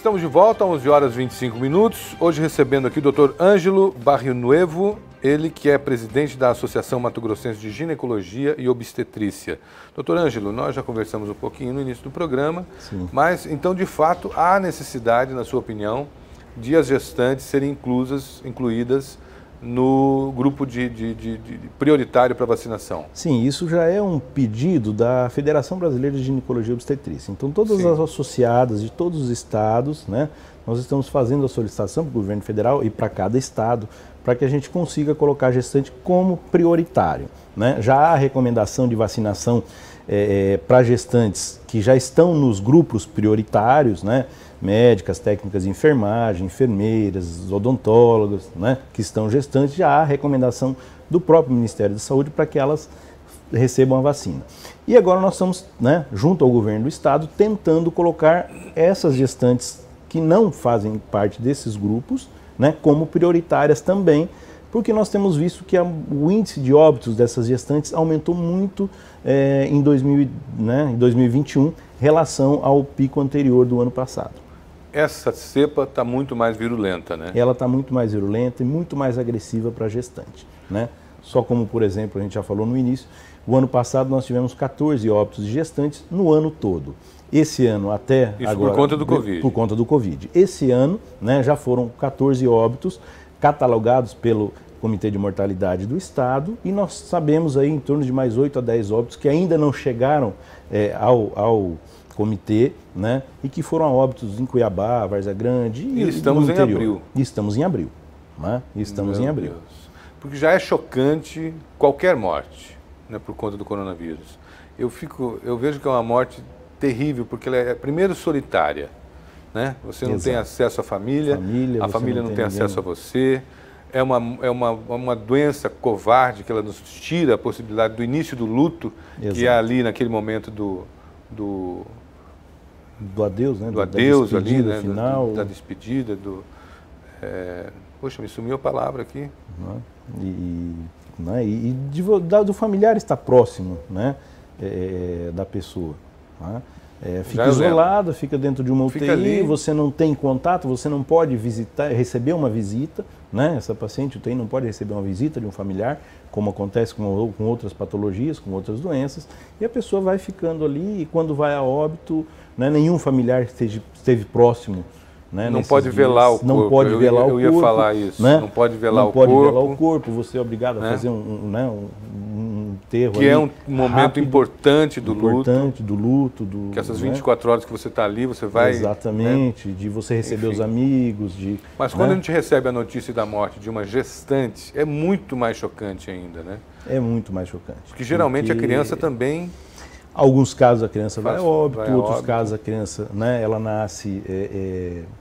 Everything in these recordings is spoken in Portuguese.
Estamos de volta, 11 horas e 25 minutos. Hoje recebendo aqui o Dr. Ângelo Barrionuevo, ele que é presidente da Associação Mato Grossense de Ginecologia e Obstetrícia. Dr. Ângelo, nós já conversamos um pouquinho no início do programa, Sim. Mas então, de fato, há necessidade, na sua opinião, de as gestantes serem incluídas no grupo de prioritário para vacinação. Sim, isso já é um pedido da Federação Brasileira de Ginecologia e Obstetrícia. Então, todas Sim. as associadas de todos os estados, né, nós estamos fazendo a solicitação para o governo federal e para cada estado, para que a gente consiga colocar a gestante como prioritário, né? Já há recomendação de vacinação para gestantes que já estão nos grupos prioritários, né? Médicas, técnicas de enfermagem, enfermeiras, odontólogas, né, que estão gestantes, já há recomendação do próprio Ministério da Saúde para que elas recebam a vacina. E agora nós estamos, né, junto ao governo do estado, tentando colocar essas gestantes que não fazem parte desses grupos, né, como prioritárias também, porque nós temos visto que o índice de óbitos dessas gestantes aumentou muito em 2021 em relação ao pico anterior do ano passado. Essa cepa está muito mais virulenta, né? Ela está muito mais virulenta e muito mais agressiva para a gestante, né? Só como, por exemplo, a gente já falou no início, o ano passado nós tivemos 14 óbitos de gestantes no ano todo. Esse ano até Isso agora... por conta do Covid. Por conta do Covid. Esse ano, né, já foram 14 óbitos catalogados pelo Comitê de Mortalidade do Estado e nós sabemos aí em torno de mais 8 a 10 óbitos que ainda não chegaram ao comitê, né, e que foram a óbitos em Cuiabá, Várzea Grande e estamos em abril. E estamos em abril, né? Estamos em abril. Deus. Porque já é chocante qualquer morte, né, por conta do coronavírus. Eu vejo que é uma morte terrível, porque ela é, primeiro, solitária, né? Você não tem acesso à família, a família não tem acesso a você. É uma doença covarde que ela nos tira a possibilidade do início do luto, que é ali naquele momento do adeus, né? Do adeus ali, né? Final. Da despedida, poxa, me sumiu a palavra aqui. Do familiar estar próximo, né? Da pessoa. Né? Fica isolado, fica dentro de uma UTI, você não tem contato, você não pode receber uma visita, né? Essa paciente UTI não pode receber uma visita de um familiar, como acontece com outras patologias, com outras doenças, e a pessoa vai ficando ali e quando vai a óbito, né, nenhum familiar esteve próximo. Né, não pode velar o corpo. Não pode velar o corpo. Eu ia falar isso. Né? Não pode velar o corpo. Não pode velar o corpo. Você é obrigado a fazer um enterro. Que é um momento rápido, importante do luto. Que essas 24 horas que você está ali, você vai... Exatamente, né? De você receber os amigos. Mas quando a gente recebe a notícia da morte de uma gestante, é muito mais chocante ainda, né? É muito mais chocante. Porque geralmente a criança também... Alguns casos a criança vai a óbito, outros casos a criança, né, ela nasce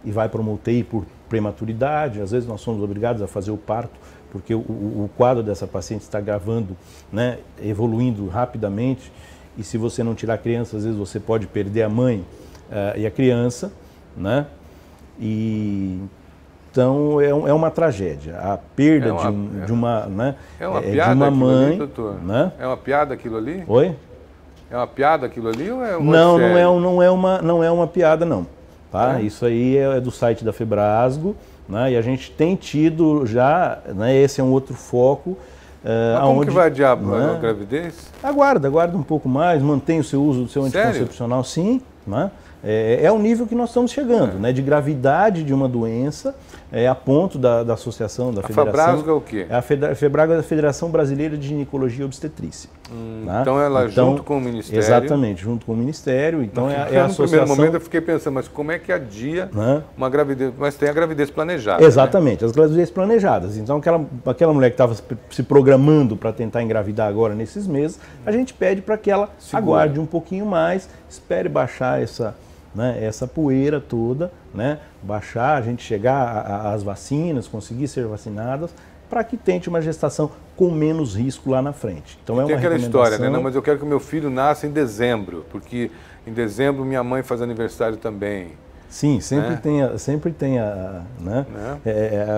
e vai para uma UTI por prematuridade. Às vezes nós somos obrigados a fazer o parto, porque o quadro dessa paciente está gravando, né, evoluindo rapidamente. E se você não tirar a criança, às vezes você pode perder a mãe e a criança, né? Então é uma tragédia. A perda de uma mãe. Ali, doutor? Né? É uma piada aquilo ali? Oi? É uma piada aquilo ali ou é uma não é uma piada não, tá? Isso aí é do site da Febrasgo, né? E a gente tem tido já, né, esse é um outro foco. Mas como que vai adiar a gravidez? Aguarda um pouco mais, mantém o seu uso do seu anticoncepcional, sim, né? É o nível que nós estamos chegando, né? De gravidade de uma doença, a ponto da associação, da federação. A Febrasgo é o quê? A Febrasgo é a Federação Brasileira de Ginecologia e Obstetrícia. Tá? Então ela junto com o Ministério. Exatamente, junto com o Ministério. Então é a associação. No primeiro momento eu fiquei pensando, mas como é que adia uma gravidez? Mas tem a gravidez planejada. Exatamente, né? As gravidezes planejadas. Então aquela mulher que estava se programando para tentar engravidar agora nesses meses, a gente pede para que ela aguarde um pouquinho mais, espere baixar essa poeira toda, né? Baixar, a gente chegar às vacinas, conseguir ser vacinadas, para que tente uma gestação com menos risco lá na frente. Então tem aquela história, né? Não, mas eu quero que o meu filho nasça em dezembro, porque em dezembro minha mãe faz aniversário também. Sim, sempre tem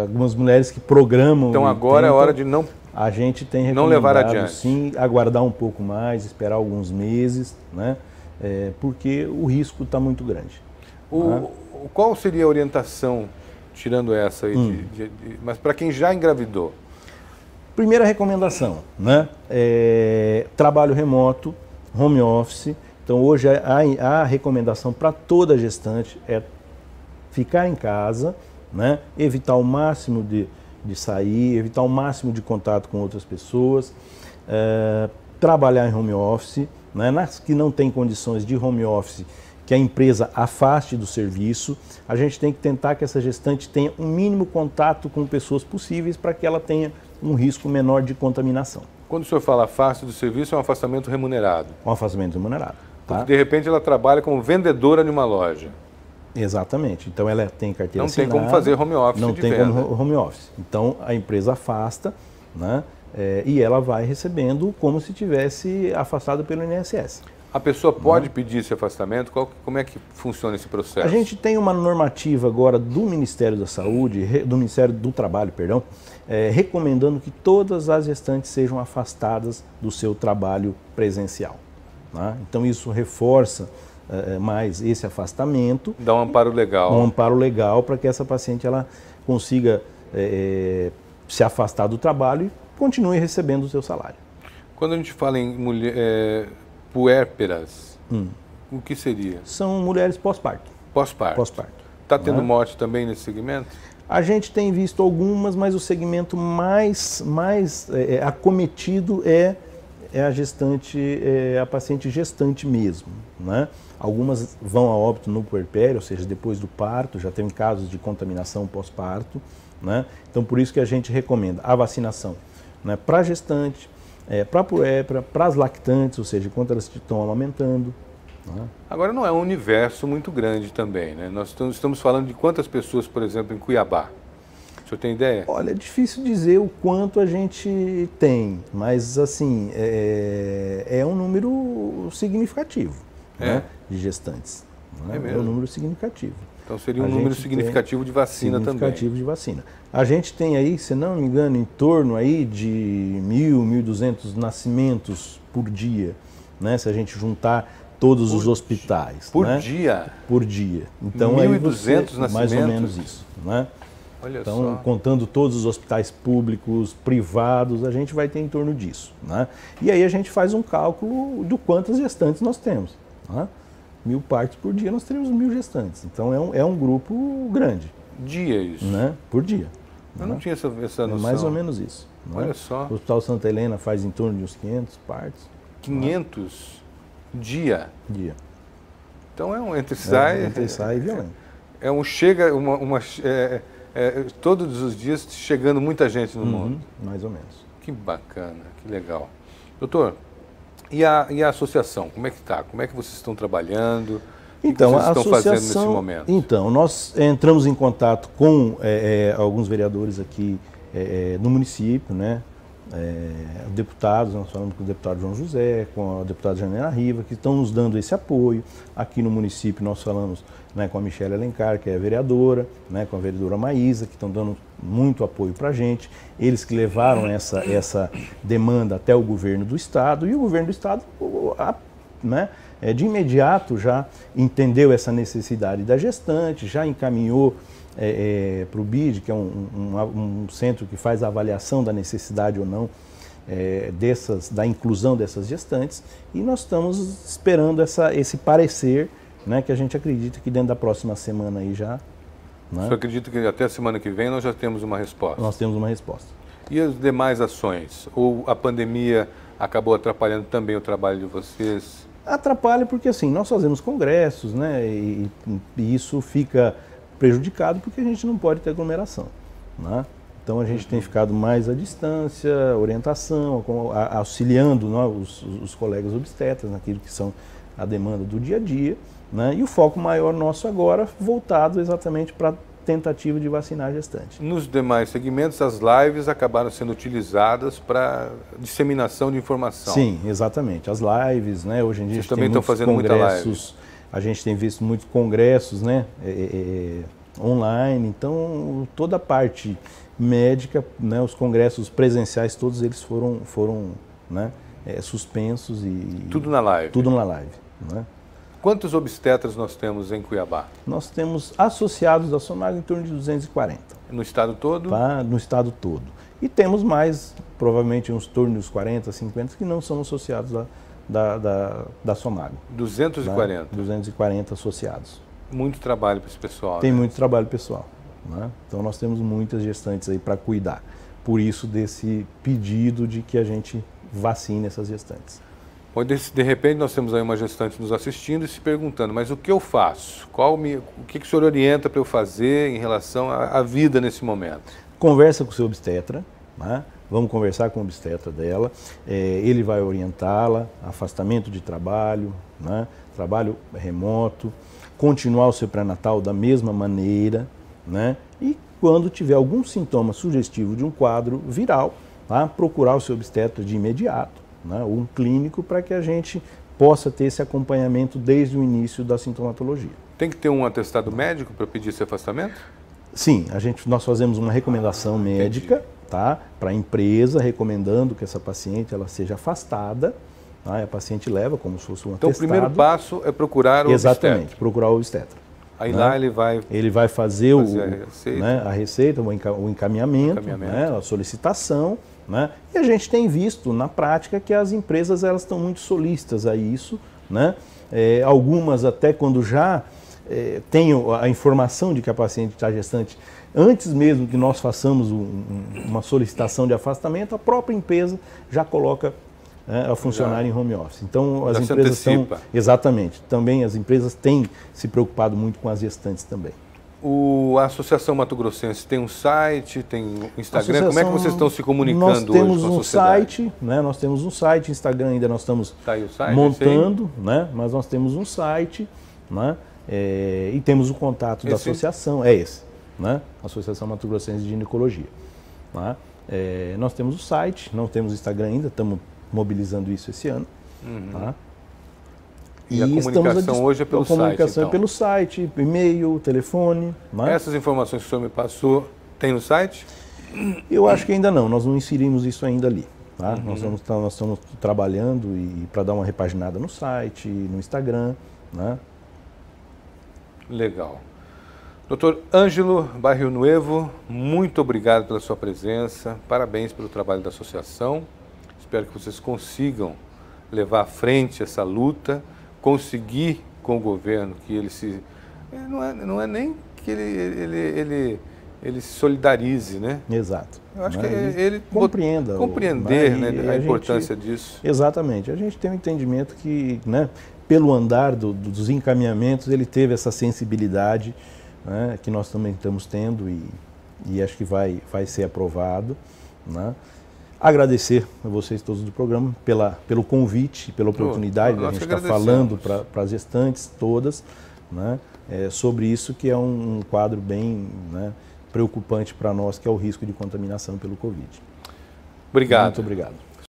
algumas mulheres que programam. Então agora é hora de não. A gente tem recomendado, não levar adiante. Sim, aguardar um pouco mais, esperar alguns meses, né? Porque o risco está muito grande. Qual seria a orientação, tirando essa aí, mas para quem já engravidou? Primeira recomendação, né? Trabalho remoto, home office. Então hoje a recomendação para toda gestante é ficar em casa, né? Evitar o máximo de sair, evitar o máximo de contato com outras pessoas, trabalhar em home office, né? Nas que não tem condições de home office, que a empresa afaste do serviço, a gente tem que tentar que essa gestante tenha um mínimo contato com pessoas possíveis para que ela tenha um risco menor de contaminação. Quando o senhor fala afaste do serviço, é um afastamento remunerado? Um afastamento remunerado. Tá? Porque de repente ela trabalha como vendedora em uma loja. Exatamente. Então ela tem carteira assinada. Não tem como fazer home office Não de tem venda. como home office. Então a empresa afasta, né? E ela vai recebendo como se tivesse afastada pelo INSS. A pessoa pode pedir esse afastamento? Como é que funciona esse processo? A gente tem uma normativa agora do Ministério da Saúde, do Ministério do Trabalho, perdão, recomendando que todas as gestantes sejam afastadas do seu trabalho presencial. Né? Então isso reforça mais esse afastamento. Dá um amparo legal. Um amparo legal para que essa paciente ela consiga se afastar do trabalho e continue recebendo o seu salário. Quando a gente fala em puérperas, o que seria? São mulheres pós-parto. Pós-parto. Pós-parto. Está tendo morte também nesse segmento? A gente tem visto algumas, mas o segmento mais acometido é a gestante, a paciente gestante mesmo, né? Algumas vão a óbito no puerpério, ou seja, depois do parto, já tem casos de contaminação pós-parto, né? Então por isso que a gente recomenda a vacinação, né, para gestante, para a puérpera, para as lactantes, ou seja, enquanto elas estão amamentando. Né? Agora não é um universo muito grande também, né? Nós estamos falando de quantas pessoas, por exemplo, em Cuiabá? O senhor tem ideia? Olha, é difícil dizer o quanto a gente tem, mas assim, é um número significativo, né, de gestantes. Né? É um número significativo. Então seria um número significativo de vacina também. Significativo de vacina. A gente tem aí, se não me engano, em torno aí de 1.200 nascimentos por dia, né? Se a gente juntar todos os hospitais. Por né? dia? Por dia. Então 1.200 nascimentos? Mais ou menos isso, né? Olha então, só. Contando todos os hospitais públicos, privados, a gente vai ter em torno disso, né? E aí a gente faz um cálculo do quantas gestantes nós temos, né? 1.000 partos por dia, nós teremos 1.000 gestantes. Então é um grupo grande. Dia isso? Né? Por dia. Eu não tinha essa noção. É mais ou menos isso. Olha né? só. O Hospital Santa Helena faz em torno de uns 500 partos. 500 dia? Dia. Então é um entre-sai. Entre-sai violento. É um chega, todos os dias chegando muita gente no mundo. Mais ou menos. Que bacana, que legal. Doutor, e a associação, como é que está? Como é que vocês estão trabalhando? Então, o que vocês a estão fazendo nesse associação, momento? Então, nós entramos em contato com alguns vereadores aqui no município, né? Deputados, nós falamos com o deputado João José, com a deputada Janela Riva, que estão nos dando esse apoio. Aqui no município nós falamos, né, com a Michele Alencar, que é a vereadora, né, com a vereadora Maísa, que estão dando muito apoio para a gente. Eles que levaram essa demanda até o governo do Estado, e o governo do Estado, né, de imediato já entendeu essa necessidade da gestante, já encaminhou para o BID, que é um centro que faz a avaliação da necessidade ou não da inclusão dessas gestantes, e nós estamos esperando esse parecer, né, que a gente acredita que dentro da próxima semana aí já... Né? O senhor acredita que até a semana que vem nós já temos uma resposta? Nós temos uma resposta. E as demais ações? Ou a pandemia acabou atrapalhando também o trabalho de vocês? Atrapalha porque assim, nós fazemos congressos, né, e isso fica prejudicado porque a gente não pode ter aglomeração, né? Então a gente tem ficado mais à distância, orientação, auxiliando, né, os colegas obstetras naquilo que são a demanda do dia a dia, né? E o foco maior nosso agora voltado exatamente para a tentativa de vacinar a gestante. Nos demais segmentos, as lives acabaram sendo utilizadas para disseminação de informação. Sim, exatamente. As lives, né? Hoje em dia vocês também estão fazendo muita live. A gente tem visto muitos congressos, né, online, então toda a parte médica, né, os congressos presenciais, todos eles foram né, suspensos e... Tudo na live? Tudo na live. Né? Quantos obstetras nós temos em Cuiabá? Nós temos associados da SOMAGO em torno de 240. No estado todo? Tá? No estado todo. E temos mais, provavelmente uns torno de 40, 50, que não são associados da SOMAGO. 240? Tá? 240 associados. Muito trabalho para esse pessoal. Tem né? muito trabalho pessoal. Né? Então nós temos muitas gestantes aí para cuidar. Por isso desse pedido de que a gente vacine essas gestantes. De repente nós temos aí uma gestante nos assistindo e se perguntando, mas o que eu faço? O que o senhor orienta para eu fazer em relação à vida nesse momento? Conversa com o seu obstetra, né? Vamos conversar com o obstetra dela, ele vai orientá-la, afastamento de trabalho, né? Trabalho remoto, continuar o seu pré-natal da mesma maneira, né? E quando tiver algum sintoma sugestivo de um quadro viral, tá? Procurar o seu obstetra de imediato, né? Ou um clínico, para que a gente possa ter esse acompanhamento desde o início da sintomatologia. Tem que ter um atestado médico para pedir esse afastamento? Sim, nós fazemos uma recomendação médica, tá? Para a empresa, recomendando que essa paciente ela seja afastada. Tá? A paciente leva como se fosse um atestado. Então o primeiro passo é procurar o obstetra. Exatamente, procurar o obstetra. Aí né? Lá ele vai fazer a receita, o encaminhamento. Né? A solicitação. Né? E a gente tem visto na prática que as empresas elas estão muito solícitas a isso. Né? Algumas até quando já têm a informação de que a paciente está gestante, antes mesmo que nós façamos uma solicitação de afastamento, a própria empresa já coloca a funcionária em home office. Então as empresas estão... Exatamente. Também as empresas têm se preocupado muito com as gestantes também. A Associação Mato Grossense tem um site, tem um Instagram, como é que vocês estão se comunicando hoje com a sociedade? Nós temos um site, né? Nós temos um site, Instagram ainda nós estamos montando, né? Mas nós temos um site, né? E temos o contato da associação, esse, né? Associação Mato Grossense de Ginecologia. Tá? Nós temos o site, não temos o Instagram ainda, estamos mobilizando isso esse ano. Tá? E a comunicação hoje é pelo site, comunicação é pelo site, e-mail, telefone. Né? Essas informações que o senhor me passou, tem no site? Eu acho que ainda não, nós não inserimos isso ainda ali. Tá? Nós estamos trabalhando para dar uma repaginada no site, no Instagram. Né? Legal. Dr. Ângelo Barril Nuevo, muito obrigado pela sua presença, parabéns pelo trabalho da associação. Espero que vocês consigam levar à frente essa luta, conseguir com o governo que ele se... Não é nem que ele se solidarize, né? Exato. Eu acho que ele compreender né, a importância disso. Exatamente. A gente tem um entendimento que, né, pelo andar dos encaminhamentos, ele teve essa sensibilidade, né, que nós também estamos tendo e acho que vai ser aprovado. Né? Agradecer a vocês todos do programa pelo convite, pela oportunidade de a gente estar falando para as gestantes todas, né, sobre isso que é um quadro bem, né, preocupante para nós, que é o risco de contaminação pelo Covid. Obrigado. Muito obrigado.